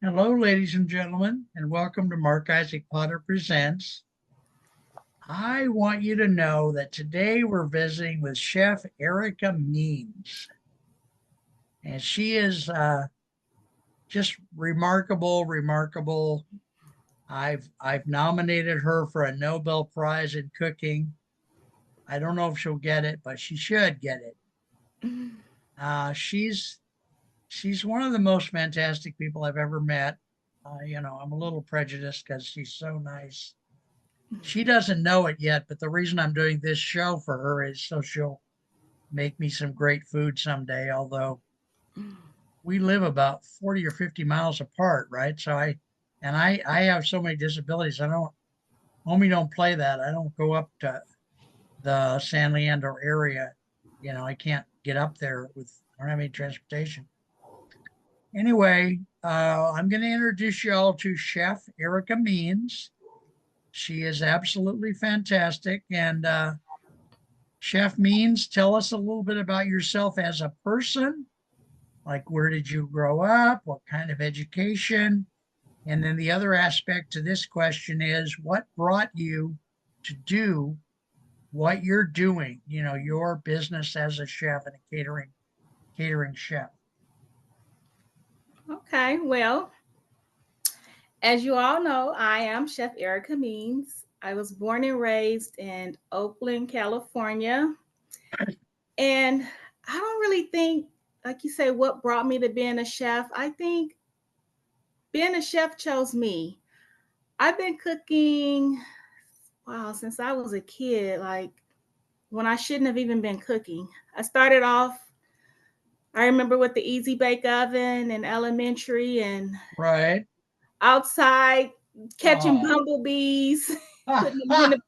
Hello, ladies and gentlemen, and welcome to Mark Isaac Potter Presents. I want you to know that today we're visiting with Chef Erika Means, and she is just remarkable. I've nominated her for a Nobel Prize in cooking. I don't know if she'll get it, but she should get it. She's one of the most fantastic people I've ever met. I'm a little prejudiced because she's so nice. She doesn't know it yet, but the reason I'm doing this show for her is so she'll make me some great food someday. Although we live about 40 or 50 miles apart, right? I have so many disabilities. Homie don't play that. I don't go up to the San Leandro area. I can't get up there I don't have any transportation. Anyway, I'm going to introduce you all to Chef Erika Means. She is absolutely fantastic. And Chef Means, tell us a little bit about yourself as a person. Like, where did you grow up? What kind of education? And then the other aspect to this question is what brought you to do what you're doing, your business as a chef and a catering chef. Okay, well, as you all know, I am Chef Erika Means. I was born and raised in Oakland, California. And I don't really think, like you say, what brought me to being a chef. I think being a chef chose me. I've been cooking, wow, since I was a kid, like when I shouldn't have even been cooking. I started off, I remember with the Easy Bake Oven in elementary and Right. outside catching Oh. bumblebees, putting them in the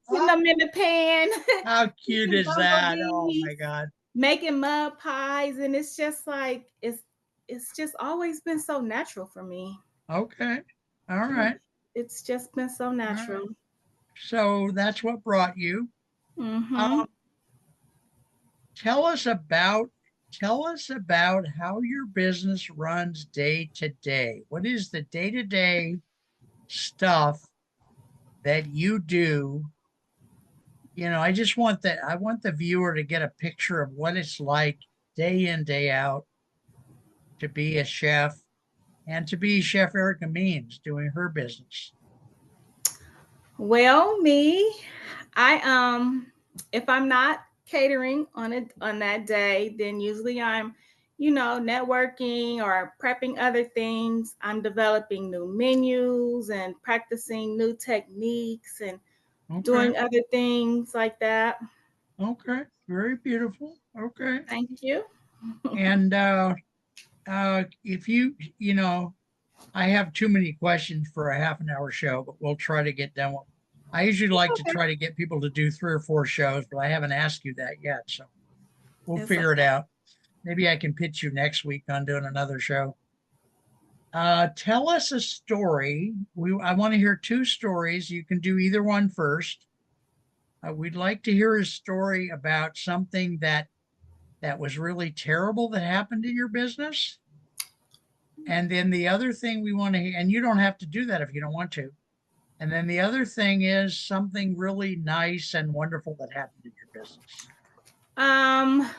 putting them in the pan, How cute catching is that? Oh bumblebees, my God. making mud pies, and it's just like it's just always been so natural for me. Okay. All Yeah, right. it's just been so All right. natural. So that's what brought you. Mm-hmm. Um, tell us about tell us about how your business runs day to day. What is the day-to-day stuff that you do? I want the viewer to get a picture of what it's like day in, day out to be a chef and to be Chef Erika Means doing her business. Well, me, I if I'm not catering on that day, then usually I'm, networking or prepping other things. I'm developing new menus and practicing new techniques and Okay. doing other things like that. Okay. Very beautiful. Okay. Thank you. And if I have too many questions for a half an hour show, but we'll try to get done. I usually like to Okay. try to get people to do 3 or 4 shows, but I haven't asked you that yet. So we'll It's figure it okay. out. Maybe I can pitch you next week on doing another show. Tell us a story. I want to hear 2 stories. You can do either one first. We'd like to hear a story about something that was really terrible that happened in your business. And then the other thing we want to hear, and you don't have to do that if you don't want to. And then the other thing is something really nice and wonderful that happened in your business. Um,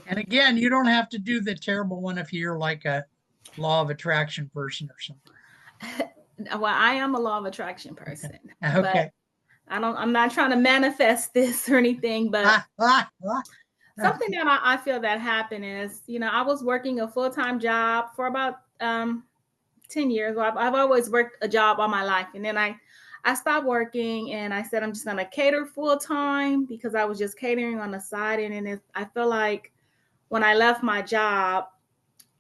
And again, you don't have to do the terrible one if you're like a law of attraction person or something. well, I am a law of attraction person, but Okay. I'm not trying to manifest this or anything, but something that I feel that happened is, I was working a full-time job for about 10 years. Well, I've always worked a job all my life. And then I stopped working and I said, I'm just going to cater full time because I was just catering on the side. And then I feel like when I left my job,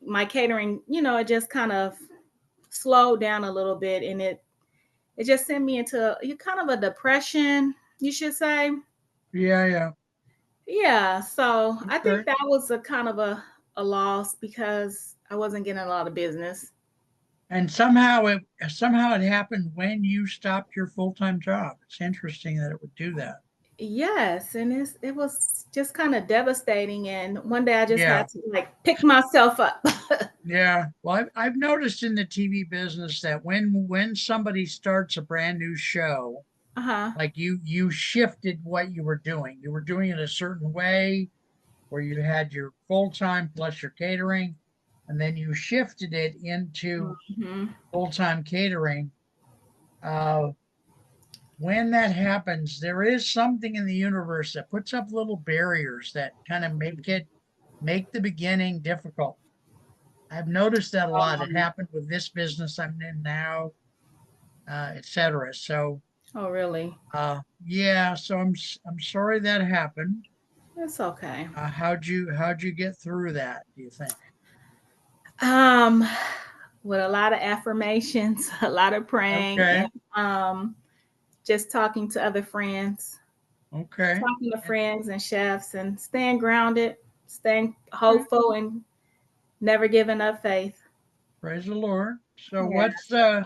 my catering, it just kind of slowed down a little bit. And it just sent me into kind of a depression, you should say. Yeah, yeah. Yeah, so I think Okay. that was a kind of a loss because I wasn't getting a lot of business. And somehow it happened when you stopped your full-time job. It's interesting that it would do that. Yes, and it was just kind of devastating. And one day I just Yeah. had to like pick myself up. Yeah. Well, I've noticed in the TV business that when somebody starts a brand new show, Uh-huh. like you shifted what you were doing. You were doing it a certain way where you had your full time plus your catering, and then you shifted it into Hmm. full time catering. Uh, when that happens, there is something in the universe that puts up little barriers that kind of make the beginning difficult. I've noticed that a lot. It happened with this business I'm in now, etc. So, Oh, really? yeah. So I'm sorry that happened. It's okay. How'd you get through that? Do you think? Um, with a lot of affirmations, a lot of praying, Okay. and just talking to other friends, Okay. talking to And- friends and chefs, and staying grounded, staying okay. hopeful, and never giving up faith. Praise the Lord. So Yeah.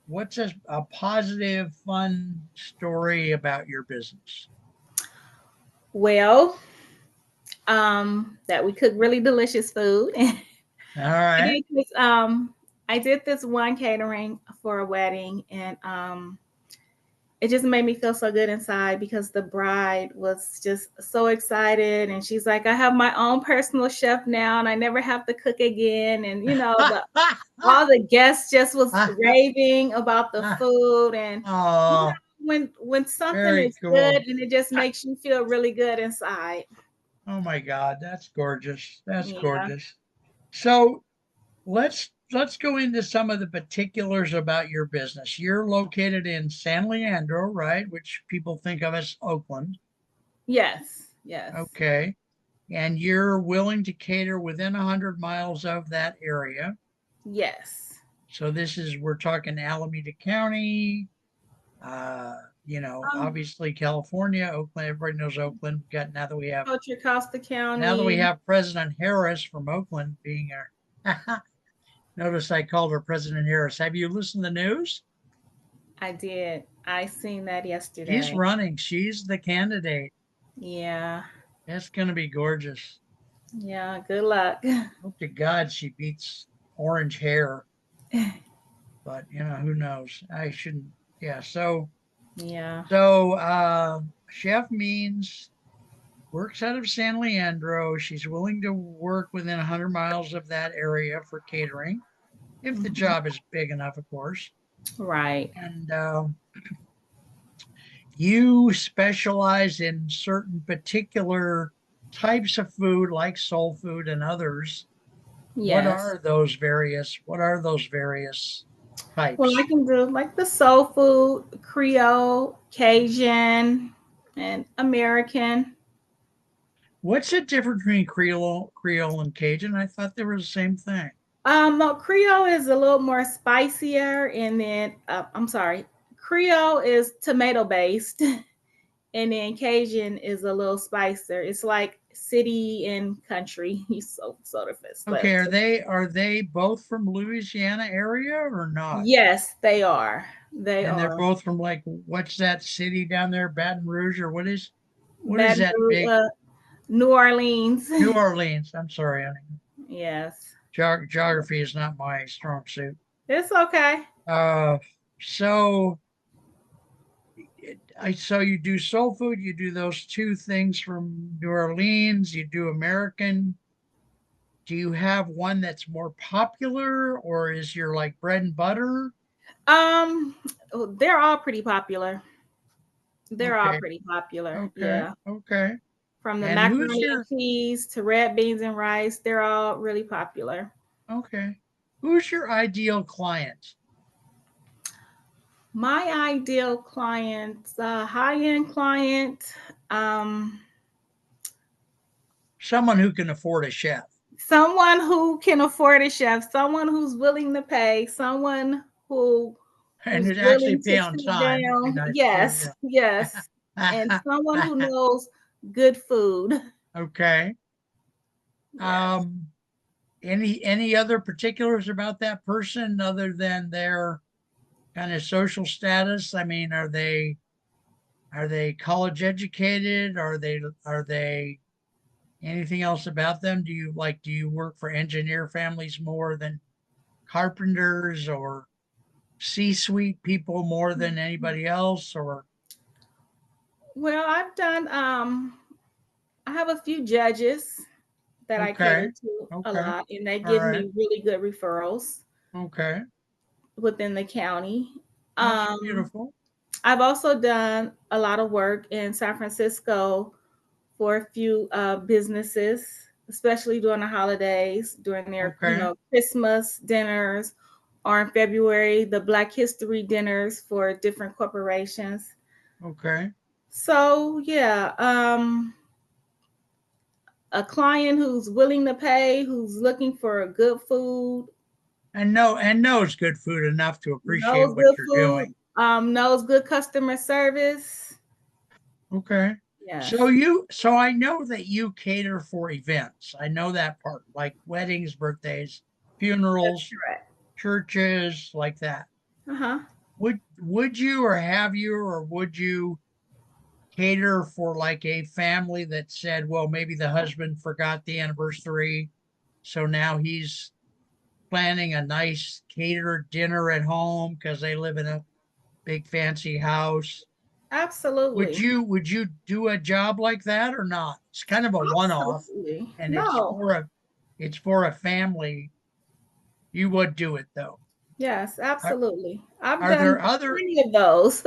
what's a positive, fun story about your business? Well, that we cook really delicious food. All right. I did this one catering for a wedding, and it just made me feel so good inside because the bride was just so excited, and she's like, I have my own personal chef now and I never have to cook again. And all the guests just was raving about the food. And Oh, when something very is good cool. and it just makes you feel really good inside. Oh my God, that's gorgeous. That's Yeah. gorgeous. So let's go into some of the particulars about your business. You're located in San Leandro, right? Which people think of as Oakland. Yes. Yes. Okay. And you're willing to cater within 100 miles of that area. Yes. So we're talking Alameda County, uh, Um, obviously California, Oakland. Everybody knows Oakland. We got Contra Costa now that we County. have President Harris from Oakland being our notice I called her President Harris. Have you listened to the news? I did. I seen that She's yesterday. running. She's the candidate. Yeah. It's going to be gorgeous. Yeah. Good luck. Hope to God she beats orange hair, but who knows? I shouldn't. Yeah. Yeah. So Chef Means works out of San Leandro. She's willing to work within 100 miles of that area for catering, if the Mhm. job is big enough, of course. Right. And you specialize in certain particular types of food, like soul food and others. Yes. What are those various Well, I types? can do like the soul food, Creole, Cajun, and American. What's the difference between Creole and Cajun? I thought they were the same thing. No, Creole is a little more spicier, and then I'm sorry, Creole is tomato based, and then Cajun is a little spicier. It's like city and country. You so sort of Okay, split. are they both from Louisiana area or not? Yes, they are. They And they're are. both from like what's that city down there, Baton Rouge, or what is Baton that Rouge, big New Orleans. New Orleans? I'm sorry, honey. Yes, Geography is not my strong suit. it's okay. Uh, so so you do soul food, you do those two things from New Orleans, you do American. Do you have one that's more popular, or is your like bread and butter? Um, they're all pretty popular. They're all Okay, pretty popular. okay, Yeah. okay. From the And who's macaroni and your cheese to red beans and rice, they're all really popular. okay? Who's your ideal client? My ideal client, high-end client, um, Someone who can afford a chef. someone who can afford a chef, someone who's willing to pay, someone And who's who'd actually willing pay to on sit time would be down. nice too. Yes, yes. And someone who Yeah. knows good food. Okay. Yes. Um, any other particulars about that person other than their kind of social status? I mean, Are they college educated? Are they anything else about them? Do you work for engineer families more than carpenters, or C-suite people more than anybody else, or Well, I've done I have a few judges that I cater okay, to a okay, lot, and they all give right, me really good referrals okay, within the county. that's Um, beautiful. I've also done a lot of work in San Francisco for a few businesses, especially during the holidays, during their, Okay, Christmas dinners, or in February, the Black History dinners for different corporations. okay. So yeah, a client who's willing to pay, who's looking for good food, And knows good food enough to appreciate knows what good you're food, doing. knows good customer service. Okay. Yes, So I know that you cater for events. I know that part, like weddings, birthdays, that's funerals, correct. churches, like that. Uh-huh. Would you, or have you, or would you cater for like a family that said, well, maybe the husband forgot the anniversary, so now he's planning a nice catered dinner at home because they live in a big fancy house. Absolutely. Would you do a job like that or not? It's kind of a one-off, Absolutely. and No. it's for a family. You would do it though. Yes, Are, absolutely. I've are there done other, plenty of those.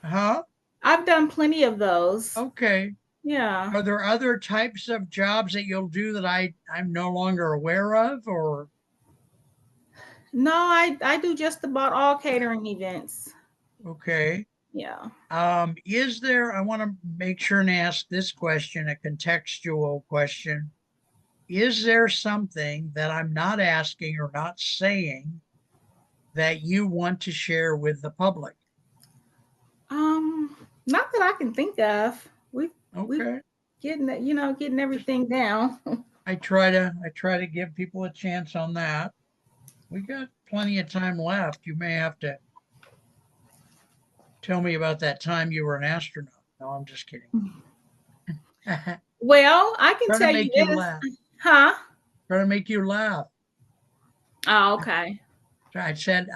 huh? I've done plenty of those. Okay. Yeah. Are there other types of jobs that you'll do that I'm no longer aware of, or No, I do just about all catering events. okay. Yeah. Is there, I want to make sure and ask this question, a contextual question. Is there something that I'm not asking or not saying that you want to share with the public? Not that I can think of. We Okay. getting that, getting everything down. I try to give people a chance on that. We got plenty of time left. You may have to tell me about that time you were an astronaut. No, I'm just kidding. Try Well, I can to tell you make you this. laugh. Huh? Try to make you laugh. Oh, okay. I said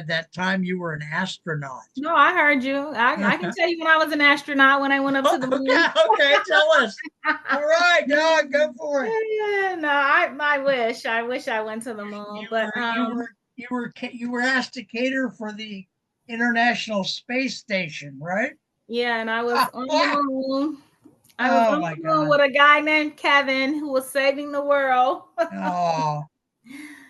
that time you were an astronaut. No, I heard you. I can tell you when I was an astronaut when I went up to the Okay, moon. okay, tell us. All right, dog, go for it. Yeah, no, I wish I went to the moon, You but were you were asked to cater for the International Space Station, right? yeah, and I was on the moon. I was Oh on my the moon God. with a guy named Kevin who was saving the world. Oh,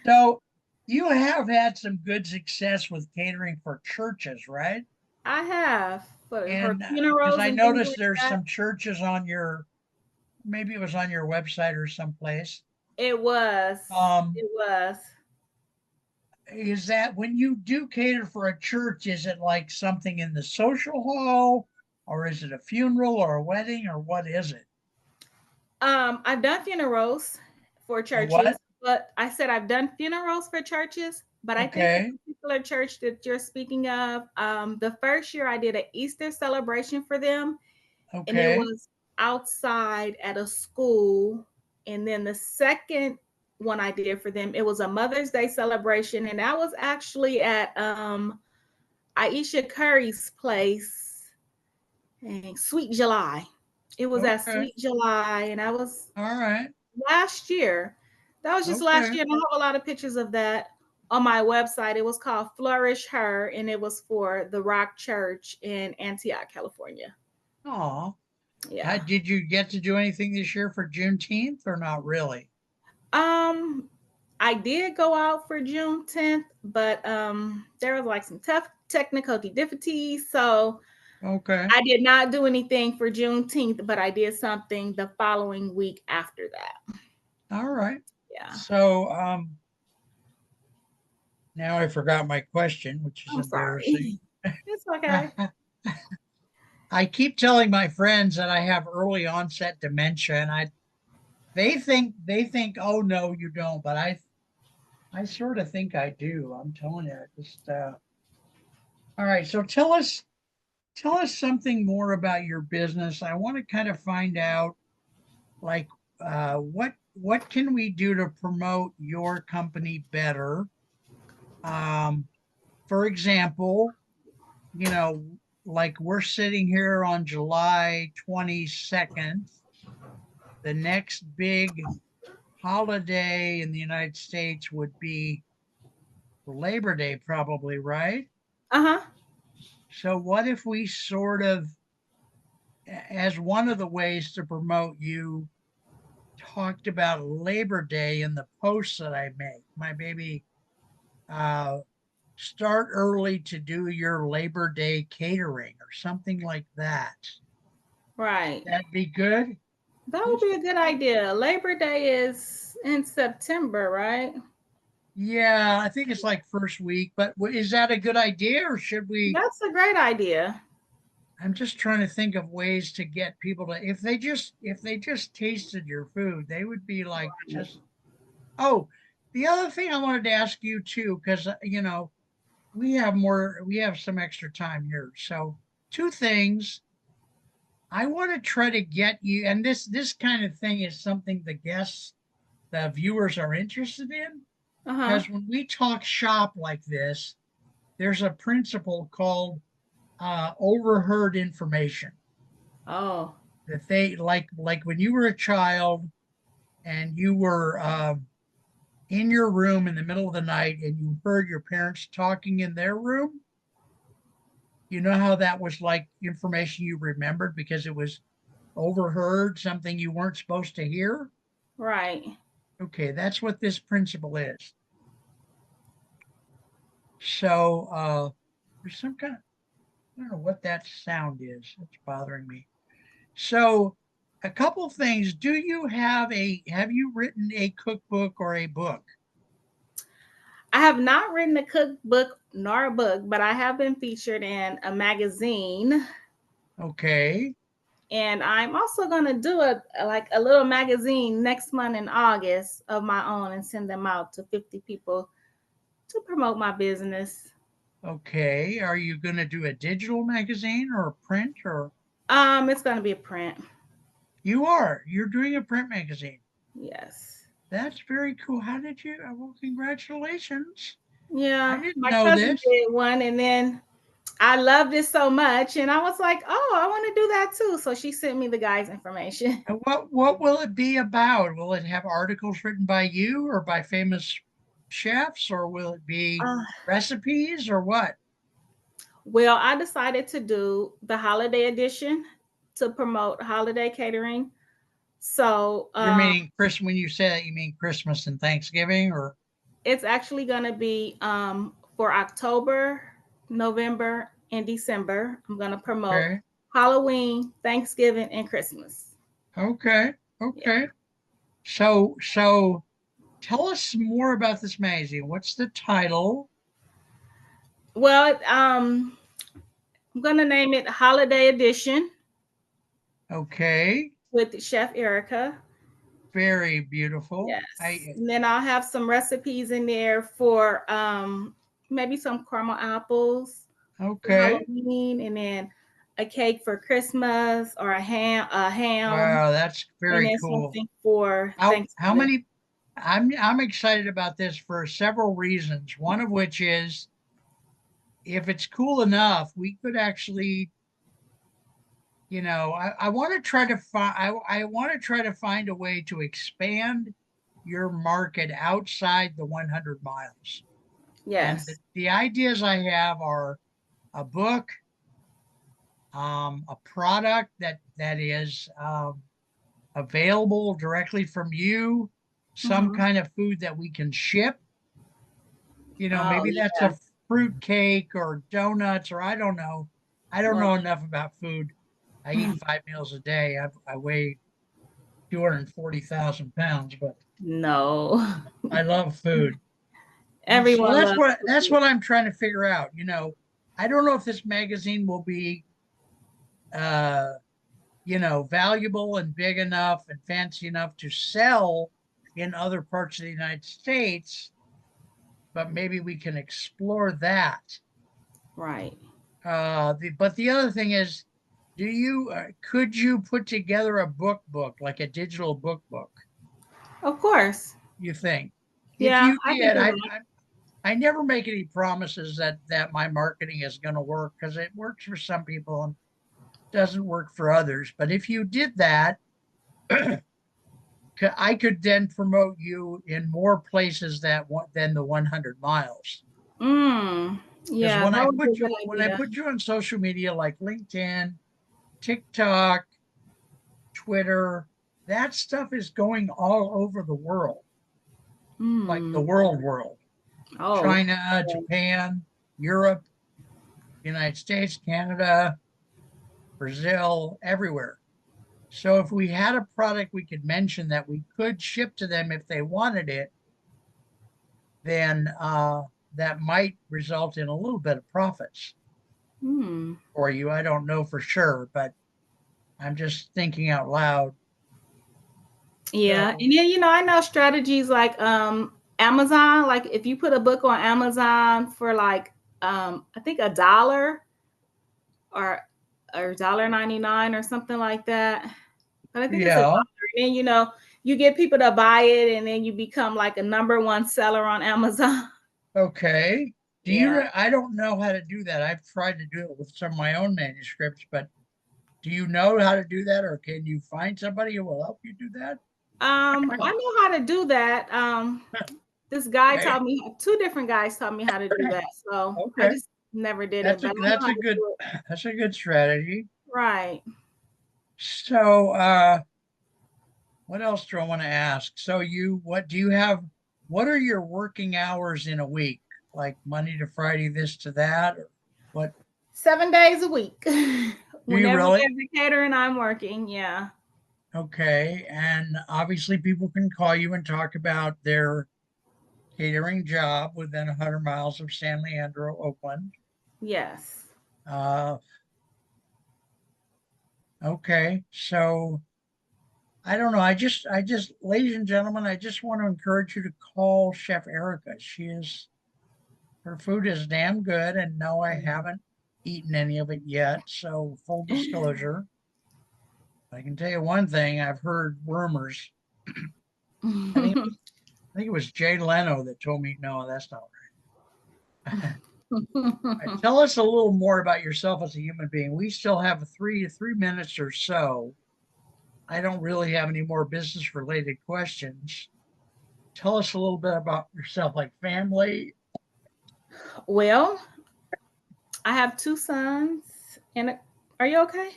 so you have had some good success with catering for churches, right? I have for And because funerals I and things noticed like there's that. some churches on your, maybe it was on your website or someplace. It was. Um, It was. is that when you do cater for a church, is it like something in the social hall, or is it a funeral or a wedding, or what is it? I've done funerals for A what? churches, but I said I've done funerals for churches, but I think the Okay. particular church that you're speaking of, the first year I did an Easter celebration for them, and it Okay. was outside at a school. And then the second one I did for them, it was a Mother's Day celebration, and that was actually at Aisha Curry's place in Sweet July. It was at Okay. Sweet July, and I was All right. last year. That was just last Okay. year, and I have a lot of pictures of that on my website. It was called Flourish Her, and it was for the Rock Church in Antioch, California. Oh, Yeah. did you get to do anything this year for Juneteenth or not really? Um, I did go out for June 10th, but there was like some tough technical difficulties, so Okay. I did not do anything for Juneteenth, but I did something the following week after that. All right. Yeah. So, now I forgot my question, which is I'm embarrassing. sorry. It's okay. I keep telling my friends that I have early onset dementia, and they think, oh no, you don't, but I sort of think I do. I'm telling you, just all right. So tell us something more about your business. I want to kind of find out, like, what can we do to promote your company better? Um, for example, you know, like we're sitting here on July 22nd. The next big holiday in the United States would be Labor Day, probably, right? Uh-huh. So, what if we sort of, as one of the ways to promote you, talked about Labor Day in the posts that I make? My baby, uh, start early to do your Labor Day catering or something like that. Right. That'd be good. That would be a good idea. Labor Day is in September, right? Yeah, I think it's like first week, but is that a good idea or should we? That's a great idea. I'm just trying to think of ways to get people to, if they just tasted your food, they would be like just, oh, the other thing I wanted to ask you too, because we have some extra time here. So two things. I want to try to get you, and this kind of thing is something the viewers are interested in. Uh-huh. Because when we talk shop like this, there's a principle called overheard information Oh. that they like when you were a child and you were in your room in the middle of the night and you heard your parents talking in their room. You know how that was like information you remembered because it was overheard, something you weren't supposed to hear. Right. Okay, that's what this principle is. So there's some kind of, I don't know what that sound is. It's bothering me. So a couple things. Have you written a cookbook or a book? I have not written a cookbook nor a book, but I have been featured in a magazine. Okay. And I'm also going to do a little magazine next month in August of my own and send them out to 50 people to promote my business. Okay. Are you going to do a digital magazine or a print or It's going to be a print. you're doing a print magazine. Yes. That's very cool. How did you? Well, congratulations. I Yeah, didn't my know cousin this. did one, and then I loved it so much, and I was like, "Oh, I want to do that too." So she sent me the guy's information. And what will it be about? Will it have articles written by you or by famous chefs, or will it be Uh, recipes or what? well, I decided to do the holiday edition to promote holiday catering. So You're meaning Chris when you say that you mean Christmas and Thanksgiving or it's actually going to be for October, November, and December. I'm going to promote okay. Halloween, Thanksgiving, and Christmas. Okay. Yeah. Okay. So tell us more about this magazine. What's the title? Well, I'm going to name it Holiday Edition Okay. with Chef Ericka. Very beautiful. Yes. And then I'll have some recipes in there for maybe some caramel apples for Okay. Halloween, and then a cake for Christmas, or a ham, Wow, that's and very then cool. something for How Thanksgiving. many I'm excited about this for several reasons. One of which is if it's cool enough, we could actually, I want to try to find I want to try to find a way to expand your market outside the 100 miles. And Yes. the ideas I have are a book, a product that is available directly from you, some Hmm. kind of food that we can ship. Oh Maybe that's yeah. a fruit cake or donuts or I don't know. I don't Well, know enough about food. I eat 5 meals a day. I weigh 240,000 pounds, but no. I love food. And so Everyone loves that's food. what I'm trying to figure out. I don't know if this magazine will be uh valuable and big enough and fancy enough to sell in other parts of the United States, but maybe we can explore that. Right. But the other thing is, could you put together a book like a digital book? Of course. You think? If Yeah, you I can did, do that. I never make any promises that my marketing is going to work, because it works for some people and doesn't work for others. But if you did that, I could then promote you in more places than the 100 miles. Mm, Because yeah, that would be a good when I idea. put you on social media like LinkedIn, TikTok, Twitter, that stuff is going all over the world, like the Mm. world, Oh, China, Japan, Europe, United States, Canada, Brazil, everywhere. So if we had a product we could mention that we could ship to them if they wanted it, then that might result in a little bit of profits hmm. for you. I don't know for sure, but I'm just thinking out loud. Yeah, So and then I know strategies like Amazon. Like if you put a book on Amazon for like I think $1 or $1.99 or something like that. But I think it's $1. yeah, And then you get people to buy it, and then you become like a #1 seller on Amazon. okay. Yeah. I don't know how to do that. I've tried to do it with some of my own manuscripts, but do you know how to do that, or can you find somebody who will help you do that? I know how to do that. This guy Okay. taught me, two different guys taught me how to do that. So I Okay. just never did it, but I know That's how a to good do it. that's a good strategy. Right. So what else do I want to ask? So what do you have, what are your working hours in a week? Like Monday to Friday, this to that, or what? 7 days a week. Do you Whenever really? there's a catering, I'm working. Yeah. Okay. And obviously people can call you and talk about their catering job within 100 miles of San Leandro, Oakland. Yes. Uh, okay. So I don't know. Ladies and gentlemen, I just want to encourage you to call Chef Erika. Her food is damn good. And no, I haven't eaten any of it yet. So full disclosure, I can tell you one thing. I've heard rumors. I think, I think it was Jay Leno that told me, no, that's not right. Tell us a little more about yourself as a human being. We still have 3 minutes or so. I don't really have any more business related questions. Tell us a little bit about yourself, like family. Well, I have two sons, and are you okay?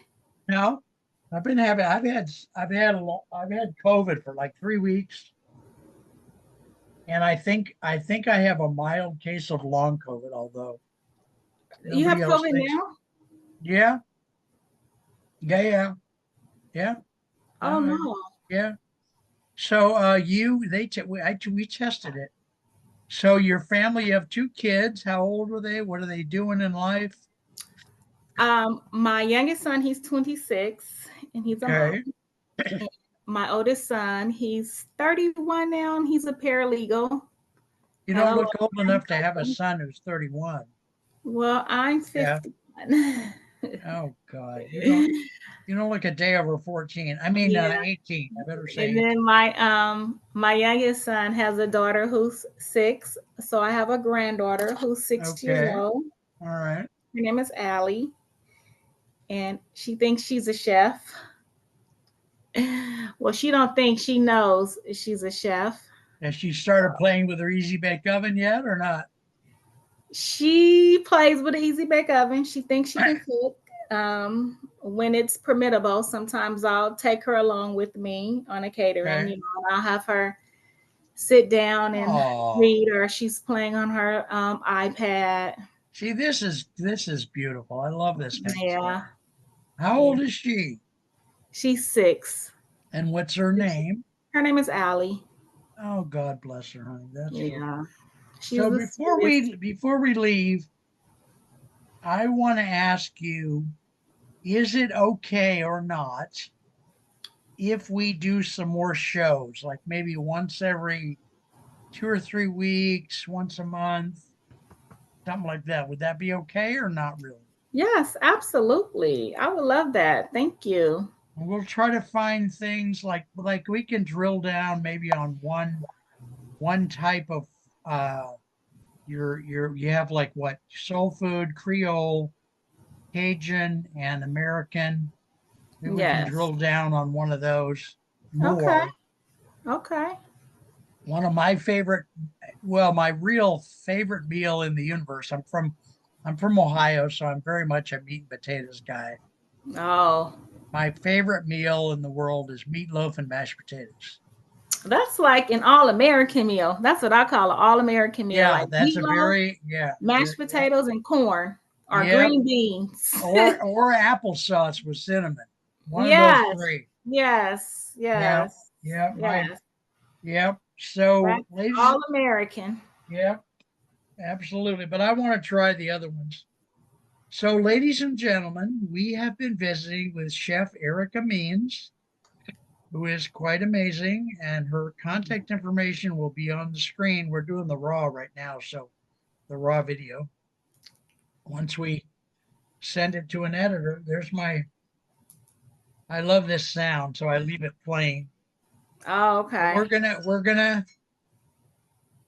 No, I've had COVID for like 3 weeks, and I think I have a mild case of long COVID, although You have nobody else COVID thinks. now? Yeah, yeah, yeah, yeah, Oh uh, no. yeah. So we tested it. So your family, you have two kids. How old are they? What are they doing in life? My youngest son, he's 26, and he's a mom. Okay. And my oldest son, he's 31 now, and he's a paralegal You at don't a law look old enough to have a firm. son who's 31. Well, I'm Yeah. 51. Oh God. You don't look a day over 14. I mean Yeah. 18. I better say And 18. then my youngest son has a daughter who's 6. So I have a granddaughter who's 6 years Okay. old. All right. Her name is Allie, and she thinks she's a chef. Well, she don't think, she knows she's a chef. Has she started playing with her easy bake oven yet or not? She plays with an easy bake oven. She thinks she can cook. When it's permittable, sometimes I'll take her along with me on a catering. Okay. And I'll have her sit down and Oh, read, or she's playing on her iPad. see, this is beautiful. I love this kind of stuff. Yeah, How yeah. old is she? She's 6. And what's her name? Her name is Allie. Oh, God bless her, honey. That's really Yeah, she's so. the sweetest. Before we leave, I want to ask you: is it okay or not if we do some more shows, like maybe once every 2 or 3 weeks, once a month, something like that? Would that be okay or not really? Yes, absolutely. I would love that. Thank you. And we'll try to find things like we can drill down maybe on one type of you have like what soul food, Creole, Cajun, and American. Maybe we can Yes. drill down on one of those Okay. more. Okay. One of my favorite, well, my real favorite meal in the universe. I'm from Ohio, so I'm very much a meat and potatoes guy. Oh, My favorite meal in the world is meatloaf and mashed potatoes. that's like an all-American meal. That's what I call an all-American meal, Yeah, like that's a meatloaf, very yeah, mashed yep, potatoes, and corn or yep. green beans. Or applesauce with cinnamon. One of those Yes. three. Yes. Yeah, Yes. yeah, Yes. yep. So, That's ladies, all-American. yep, absolutely. But I want to try the other ones. So, ladies and gentlemen, we have been visiting with Chef Erika Means, who is quite amazing, and her contact information will be on the screen. We're doing the raw right now, so the raw video. Once we send it to an editor, there's my. I love this sound, so I leave it playing. Oh, But okay.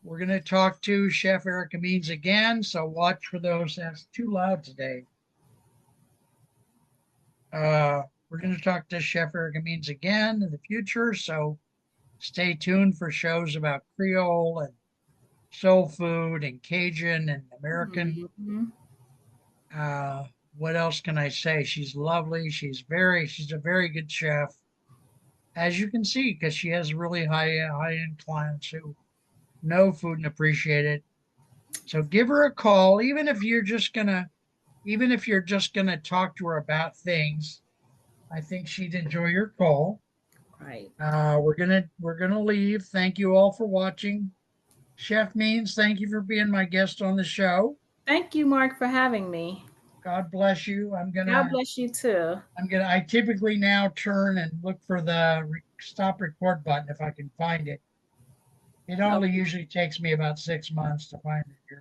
we're gonna talk to Chef Erika Means again. So watch for those. That's too loud today. We're gonna talk to Chef Erika Means again in the future. So stay tuned for shows about Creole and soul food and Cajun and American. Mhm. Uh, what else can I say? She's lovely. She's a very good chef, as you can see, because she has really high end clients who know food and appreciate it. So give her a call, even if you're just gonna talk to her about things. I think she'd enjoy your call. Right. We're gonna leave. Thank you all for watching. Chef Means, thank you for being my guest on the show. Thank you, Mark, for having me. God bless you. God bless you too. I typically now turn and look for the stop record button if I can find it. It only Okay. usually takes me about 6 months to find it here.